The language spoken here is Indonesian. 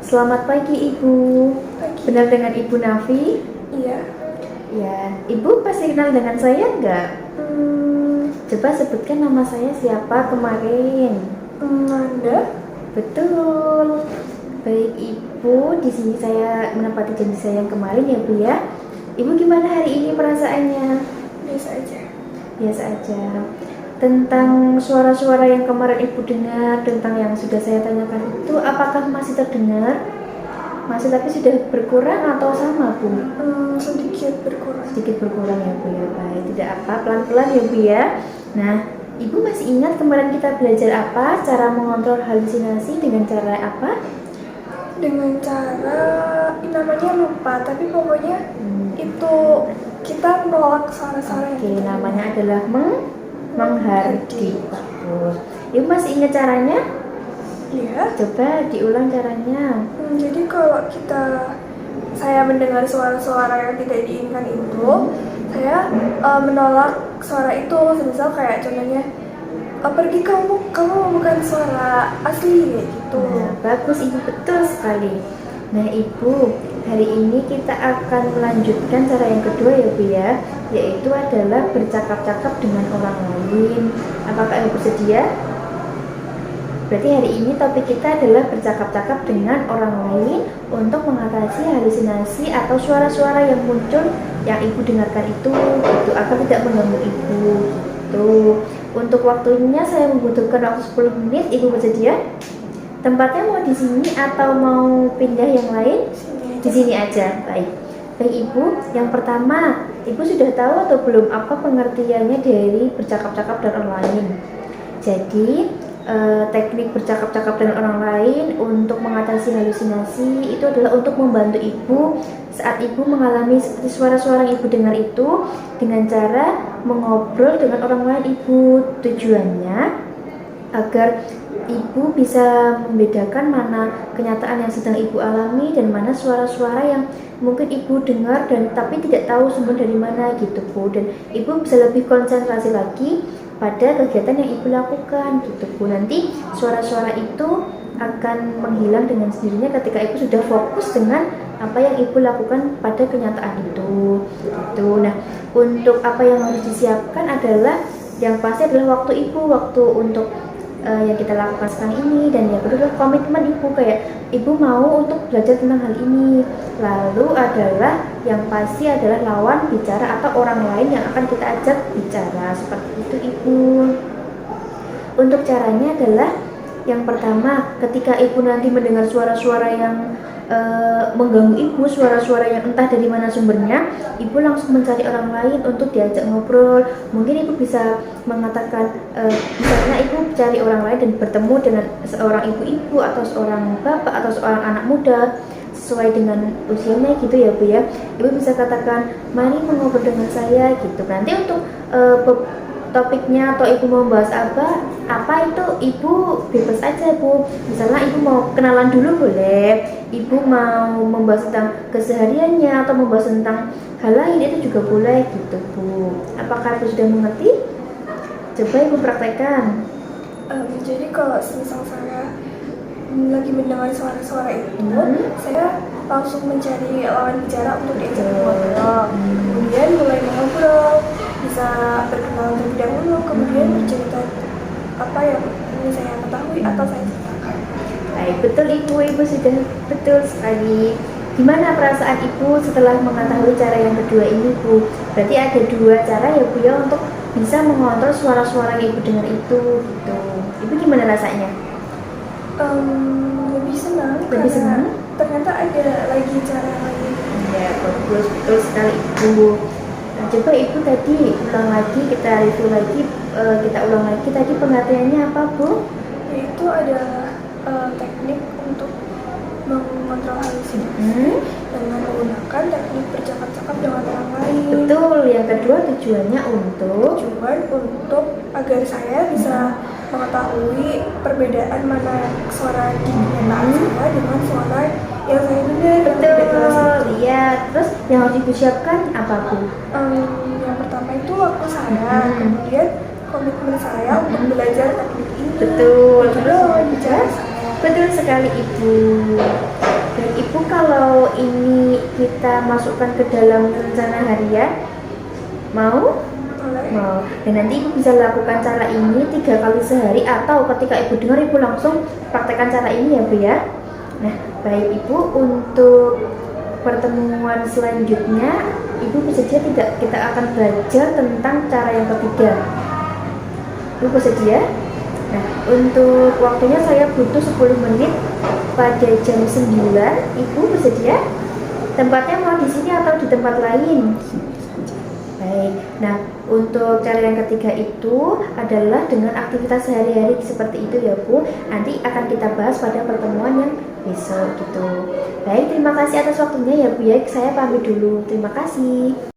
Selamat pagi Ibu. Pagi. Benar dengan Ibu Nafi? Iya. Ya, Ibu pasti kenal dengan saya nggak? Coba sebutkan nama saya siapa kemarin. Anda? Betul. Baik Ibu, di sini saya menepati janji saya yang kemarin ya Bu ya. Ibu gimana hari ini perasaannya? Biasa aja. Biasa aja. Tentang suara-suara yang kemarin Ibu dengar, tentang yang sudah saya tanyakan itu, apakah masih terdengar? Masih, tapi sudah berkurang atau sama Bu? Sedikit berkurang. Sedikit berkurang ya Bu ya. Baik, tidak apa, pelan-pelan ya Bu ya. Nah, Ibu masih ingat kemarin kita belajar apa? Cara mengontrol halusinasi dengan cara apa? Dengan cara namanya lupa, tapi pokoknya itu kita menolak suara-suara Oke, yang namanya adalah menghardi. Bagus. Ibu masih ingat caranya? Iya. Coba diulang caranya. Jadi kalau saya mendengar suara-suara yang tidak diinginkan itu, saya menolak suara itu. Misal kayak contohnya, pergi kamu bukan suara asli kayak gitu. Nah, bagus Ibu, betul sekali. Nah Ibu, hari ini kita akan melanjutkan cara yang kedua ya Bu ya, yaitu adalah bercakap-cakap dengan orang lain. Apakah Ibu bersedia? Berarti hari ini topik kita adalah bercakap-cakap dengan orang lain untuk mengatasi halusinasi atau suara-suara yang muncul yang Ibu dengarkan itu, gitu, agar tidak mengganggu Ibu. Gitu. Untuk waktunya saya membutuhkan waktu 10 menit. Ibu bersedia? Tempatnya mau di sini atau mau pindah yang lain? Di sini aja. Baik. Baik Ibu, yang pertama, Ibu sudah tahu atau belum apa pengertiannya dari bercakap-cakap dengan orang lain? Jadi, teknik bercakap-cakap dengan orang lain untuk mengatasi halusinasi itu adalah untuk membantu Ibu saat Ibu mengalami seperti suara-suara yang Ibu dengar itu dengan cara mengobrol dengan orang lain Ibu. Tujuannya agar Ibu bisa membedakan mana kenyataan yang sedang Ibu alami dan mana suara-suara yang mungkin Ibu dengar dan tapi tidak tahu sumber dari mana gitu Bu, dan Ibu bisa lebih konsentrasi lagi pada kegiatan yang Ibu lakukan gitu Bu. Nanti suara-suara itu akan menghilang dengan sendirinya ketika Ibu sudah fokus dengan apa yang Ibu lakukan pada kenyataan itu gitu. Nah, untuk apa yang harus disiapkan adalah yang pasti adalah waktu Ibu, waktu untuk yang kita lakukan sekarang ini, dan yang kedua komitmen Ibu, kayak Ibu mau untuk belajar tentang hal ini. Lalu adalah yang pasti adalah lawan bicara atau orang lain yang akan kita ajak bicara, seperti itu Ibu. Untuk caranya adalah yang pertama, ketika Ibu nanti mendengar suara-suara yang mengganggu Ibu, suara-suara yang entah dari mana sumbernya, Ibu langsung mencari orang lain untuk diajak ngobrol. Mungkin Ibu bisa mengatakan, misalnya Ibu cari orang lain dan bertemu dengan seorang ibu-ibu atau seorang bapak atau seorang anak muda sesuai dengan usianya gitu ya Bu ya. Ibu bisa katakan, mari mengobrol dengan saya gitu. Nanti untuk topiknya atau Ibu mau bahas apa itu Ibu bebas aja Bu. Misalnya Ibu mau kenalan dulu boleh, Ibu mau membahas tentang kesehariannya atau membahas tentang hal lain itu juga boleh gitu Bu. Apakah Ibu sudah mengerti? Coba Ibu praktekkan. Jadi kalau misal saya lagi mendengar suara-suara itu, saya langsung mencari lawan bicara untuk diajak ngobrol. Kemudian mulai mengobrol, bisa berkenalan terlebih dahulu, kemudian bercerita apa yang ingin saya ketahui atau saya ceritakan. Baik, betul Ibu sudah betul sekali. Gimana perasaan Ibu setelah mengetahui cara yang kedua ini Bu? Berarti ada dua cara ya Bu ya untuk bisa mengontrol suara-suara yang Ibu dengar itu gitu. Ibu gimana rasanya? Lebih senang. Lebih senang? Ternyata ada lagi cara lain. Ya, bagus, betul sekali Ibu. Nah, coba Ibu tadi ulang lagi, kita review lagi, kita ulang lagi tadi pengertiannya apa Bu? Yaitu ada teknik untuk mengontrol halusinasi dengan menggunakan teknik bercakap-cakap dengan orang lain. Betul, yang kedua tujuannya untuk agar saya bisa mengetahui perbedaan mana suara di kenyataan saya dengan suara yang saya dengar. betul, iya. Terus yang harus Ibu siapkan apa Bu? Yang pertama itu waktu saya, kemudian komitmen saya untuk belajar teknik ini. Betul. Juga lawan bicara saya. Betul sekali Ibu. Dan Ibu, kalau ini kita masukkan ke dalam rencana harian, mau? Boleh. Mau. Dan nanti Ibu bisa lakukan cara ini 3 kali sehari, atau ketika Ibu dengar Ibu langsung praktekkan cara ini ya Bu ya. Nah, baik Ibu, untuk pertemuan selanjutnya Ibu bersedia tidak? Kita akan belajar tentang cara yang ketiga. Ibu bersedia? Nah, untuk waktunya saya butuh 10 menit pada jam 9. Ibu bersedia? Tempatnya mau di sini atau di tempat lain? Baik. Nah, untuk cara yang ketiga itu adalah dengan aktivitas sehari-hari seperti itu ya Bu. Nanti akan kita bahas pada pertemuan yang besok gitu. Baik, terima kasih atas waktunya ya Bu ya. Saya pamit dulu. Terima kasih.